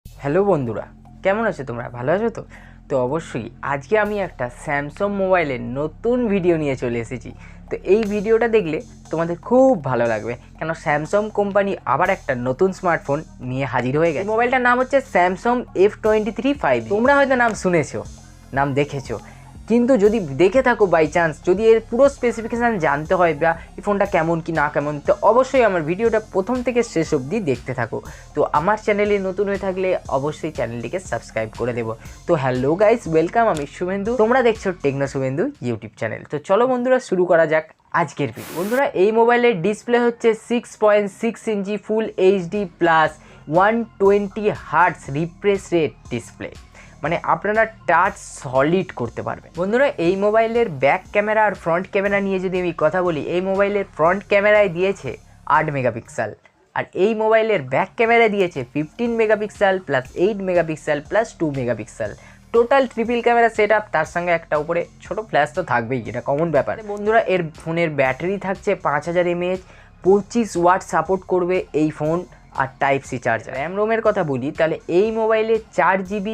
Hello বন্ধুরা, কেমন আছো তোমরা? ভালো আছো তো? তো অবশ্যই আজকে আমি একটা স্যামসাং মোবাইলের নতুন ভিডিও নিয়ে চলে এসেছি। তো এই ভিডিওটা দেখলে তোমাদের খুব ভালো লাগবে, কেন স্যামসাং কোম্পানি আবার একটা নতুন স্মার্টফোন নিয়ে হাজির হয়ে গেছে। মোবাইলটার নাম হচ্ছে স্যামসাং F23 5। তোমরা হয়তো নাম শুনেছো, নাম দেখেছো, কিন্তু যদি দেখে থাকো বাই চান্স, যদি এর পুরো স্পেসিফিকেশান জানতে হয় বা এই ফোনটা কেমন কি না কেমন, তো অবশ্যই আমার ভিডিওটা প্রথম থেকে শেষ অবধি দেখতে থাকো। তো আমার চ্যানেলে নতুন হয়ে থাকলে অবশ্যই চ্যানেলটিকে সাবস্ক্রাইব করে দেবো। তো হ্যালো গাইস, ওয়েলকাম, আমি শুভেন্দু, তোমরা দেখছো টেকনো শুভেন্দু ইউটিউব চ্যানেল। তো চলো বন্ধুরা, শুরু করা যাক আজকের ভিডিও। বন্ধুরা, এই মোবাইলের ডিসপ্লে হচ্ছে 6.6 inch full HD plus 120 hertz refresh rate display, মানে আপনারা টাচ সলিড করতে পারবেন। বন্ধুরা, এই মোবাইলের ব্যাক ক্যামেরা আর ফ্রন্ট ক্যামেরা নিয়ে যদি আমি কথা বলি, এই মোবাইলের ফ্রন্ট ক্যামেরায় দিয়েছে 8 মেগাপিক্সেল, আর এই মোবাইলের ব্যাক ক্যামেরা দিয়েছে 15 megapixel plus 8 megapixel plus 2 megapixel, total triple camera set up. তার সঙ্গে একটা উপরে ছোট ফ্ল্যাশ তো থাকবেই, এটা কমন ব্যাপার। বন্ধুরা, এর ফোনের ব্যাটারি থাকছে 5000 mAh, 25 ওয়াট সাপোর্ট করবে এই ফোন, আর টাইপ সি চার্জার। র্যাম রোমের কথা বলি তাহলে এই মোবাইলে 4GB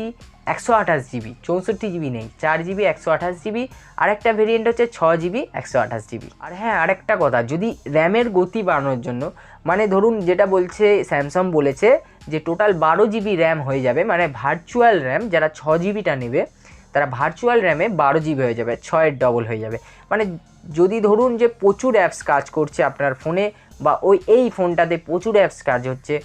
128GB, 64GB নেই, 4GB 128GB, আর একটা ভেরিয়েন্ট হচ্ছে 6GB 128GB। আর হ্যাঁ, আরেকটা কথা, যদি র্যামের গতি বাড়ানোর জন্য, মানে ধরুন যেটা বলছে স্যামসাং বলেছে যে টোটাল 12GB র্যাম হয়ে যাবে, মানে ভার্চুয়াল র্যাম যারা 6GBটা নেবে তারা ভার্চুয়াল র্যামে 12GB হয়ে যাবে, 6-এর ডবল হয়ে যাবে। মানে যদি ধরুন যে প্রচুর অ্যাপস কাজ করছে আপনার ফোনে, বা এই ফোনটাতে প্রচুর অ্যাপস কাজ হচ্ছে,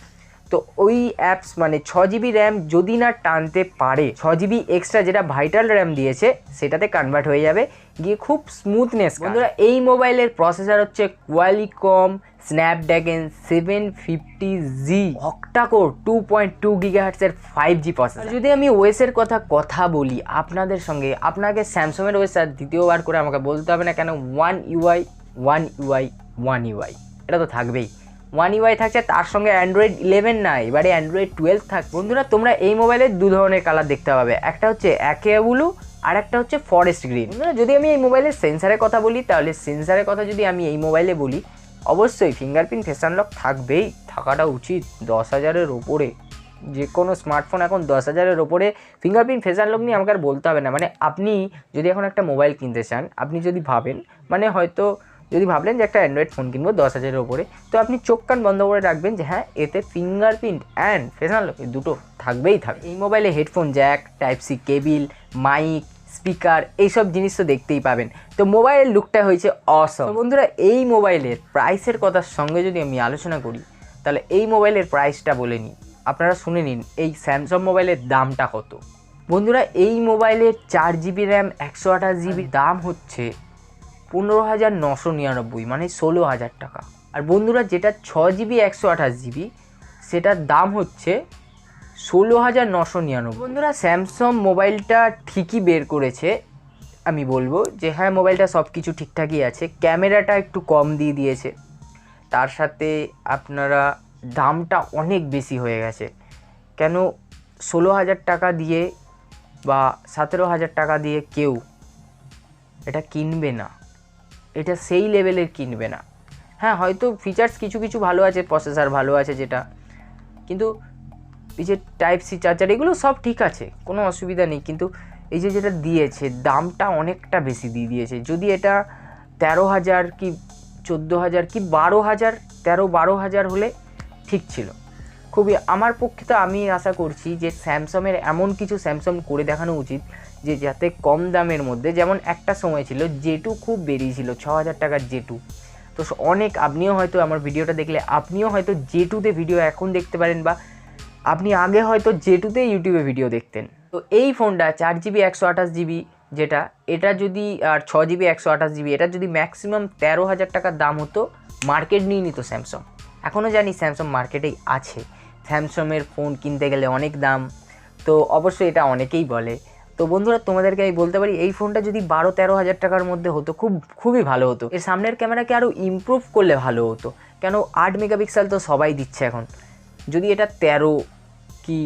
তো ওই অ্যাপস মানে 6GB র্যাম যদি না টানতে পারে, 6GB এক্সট্রা যেটা ভাইটাল র্যাম দিয়েছে সেটাতে কনভার্ট হয়ে যাবে, গিয়ে খুব স্মুথনেস। বন্ধুরা, এই মোবাইলের প্রসেসর হচ্ছে কোয়ালিকম স্ন্যাপড্রাগন 750G অক্টাকোর 2.2 GHz-এর 5G প্রসেসর। যদি আমি ওএসের কথা বলি আপনাদের সঙ্গে, আপনাকে স্যামসাংয়ের ওএস আর দ্বিতীয়বার করে আমাকে বলতে হবে না, কেন 1 UI এটা তো থাকবেই। 1 UI থাকছে, তার সঙ্গে অ্যান্ড্রয়েড 11 না, এবারে অ্যান্ড্রয়েড 12 থাকছে। বন্ধুরা, তোমরা এই মোবাইলের দু ধরনের কালার দেখতে পাবে, একটা হচ্ছে অ্যাকে ব্লু আর একটা হচ্ছে ফরেস্ট গ্রিন। বন্ধুরা, যদি আমি এই মোবাইলের সেন্সারের কথা বলি, তাহলে সেন্সারের কথা যদি আমি এই মোবাইলে বলি, অবশ্যই ফিঙ্গারপ্রিন্ট ফেস আনলক থাকবেই, থাকাটা উচিত। 10,000-এর ওপরে যে কোনো স্মার্টফোন এখন 10,000-এর ওপরে ফিঙ্গারপ্রিন্ট ফেস আনলক নিয়ে আমাকে আর বলতে হবে না। মানে আপনি যদি এখন একটা মোবাইল কিনতে চান, আপনি যদি ভাবেন, মানে হয়তো যদি ভাবলেন যে একটা অ্যান্ড্রয়েড ফোন কিনবো 10,000-এর ওপরে, তো আপনি চোখ কান বন্ধ করে রাখবেন যে হ্যাঁ, এতে ফিঙ্গারপ্রিন্ট অ্যান্ড ফেস আনলক দুটো থাকবেই থাকবে। এই মোবাইলে headphone jack, type C cable, mic, speaker, এইসব জিনিস তো দেখতেই পাবেন। তো মোবাইলের লুকটা হয়েছে অসম। তো বন্ধুরা, এই মোবাইলের প্রাইসের কথার সঙ্গে যদি আমি আলোচনা করি, তাহলে এই মোবাইলের প্রাইসটা বলে নিই, আপনারা শুনে নিন এই স্যামসাং মোবাইলের দামটা কত। বন্ধুরা, এই মোবাইলের 4GB র্যাম 128GB দাম হচ্ছে 15,999, মানে 16,000 টাকা। আর বন্ধুরা, যেটা 6GB 128GB সেটার দাম হচ্ছে 16,999। বন্ধুরা, স্যামসাং মোবাইলটা ঠিকই বের করেছে, আমি বলবো যে হ্যাঁ, মোবাইলটা সব কিছু ঠিকঠাকই আছে, ক্যামেরাটা একটু কম দিয়ে দিয়েছে, তার সাথে আপনারা দামটা অনেক বেশি হয়ে গেছে। কেন 16,000 টাকা দিয়ে বা 17,000 টাকা দিয়ে কেউ এটা কিনবে না, এটা সেই লেভেলের কিনবে না। হ্যাঁ, হয়তো ফিচার্স কিছু কিছু ভালো আছে, প্রসেসর ভালো আছে যেটা, কিন্তু এই যে টাইপ সি চার্জার এগুলো সব ঠিক আছে, কোনো অসুবিধা নেই, কিন্তু এই যে যেটা দিয়েছে দামটা অনেকটা বেশি দিয়ে দিয়েছে। যদি এটা 13,000 কি 14,000 কি 12,000, 13-12,000 হলে ঠিক ছিল খুবই। আমার পক্ষে তো আমি আশা করছি যে স্যামসাংয়ের এমন কিছু স্যামসাং করে দেখানো উচিত যে যাতে কম দামের মধ্যে, যেমন একটা সময় ছিল জে2 খুব বেরিয়েছিল, 6,000 টাকার জে2। তো অনেক, আপনিও হয়তো আমার ভিডিওটা দেখলে আপনিও হয়তো জে2তে ভিডিও এখন দেখতে পারেন, বা আপনি আগে হয়তো জে2তে ইউটিউবে ভিডিও দেখতেন। তো এই ফোনটা 4GB 128GB যেটা, এটা যদি, আর 6GB 128GB, এটা যদি ম্যাক্সিমাম 13,000 টাকার দাম হতো, মার্কেট নিয়ে নিত স্যামসাং। এখনও জানি স্যামসাং মার্কেটেই আছে, স্যামসাংয়ের ফোন কিনতে গেলে অনেক দাম, তো অবশ্যই এটা অনেকেই বলে। তো বন্ধুরা, তোমাদেরকে আমি বলতে পারি এই ফোনটা যদি 12-13,000 টাকার মধ্যে হতো, খুবই ভালো হতো। এর সামনের ক্যামেরাকে আরও ইমপ্রুভ করলে ভালো হতো, কেন 8 মেগাপিক্সেল তো সবাই দিচ্ছে এখন, যদি এটা 13 কি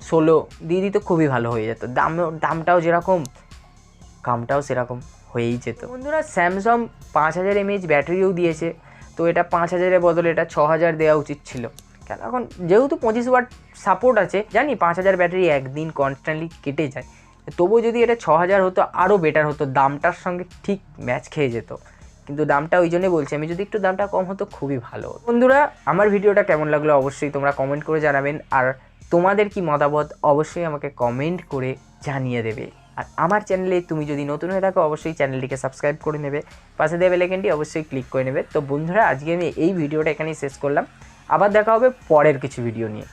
16 দিয়ে দিত খুবই ভালো হয়ে যেত, দামটাও যেরকম কামটাও সেরকম হয়েই যেত। বন্ধুরা, স্যামসাং 5,000 mAh ব্যাটারিও দিয়েছে, তো এটা 5,000-এর বদলে এটা 6,000 দেওয়া উচিত ছিল, কেন এখন যেহেতু 25 ওয়াট সাপোর্ট আছে, জানি 5000 ব্যাটারি একদিন কনস্ট্যান্টলি কেটে যায়, তবুও যদি এটা 6000 হতো আরও বেটার হতো, দামটার সঙ্গে ঠিক ম্যাচ খেয়ে যেত। কিন্তু দামটা ওই জন্যই বলছি, আমি যদি একটু দামটা কম হতো খুবই ভালো। বন্ধুরা, আমার ভিডিওটা কেমন লাগলো অবশ্যই তোমরা কমেন্ট করে জানাবেন, আর তোমাদের কি মতামত অবশ্যই আমাকে কমেন্ট করে জানিয়ে দেবে। আর আমার চ্যানেলে তুমি যদি নতুন হয়ে থাকো অবশ্যই চ্যানেলটিকে সাবস্ক্রাইব করে নেবে, পাশে দেওয়া বেল আইকনটি অবশ্যই ক্লিক করে নেবে। তো বন্ধুরা, আজকে আমি এই ভিডিওটা এখানেই শেষ করলাম, আবার দেখা হবে পরের কিছু ভিডিও নিয়ে।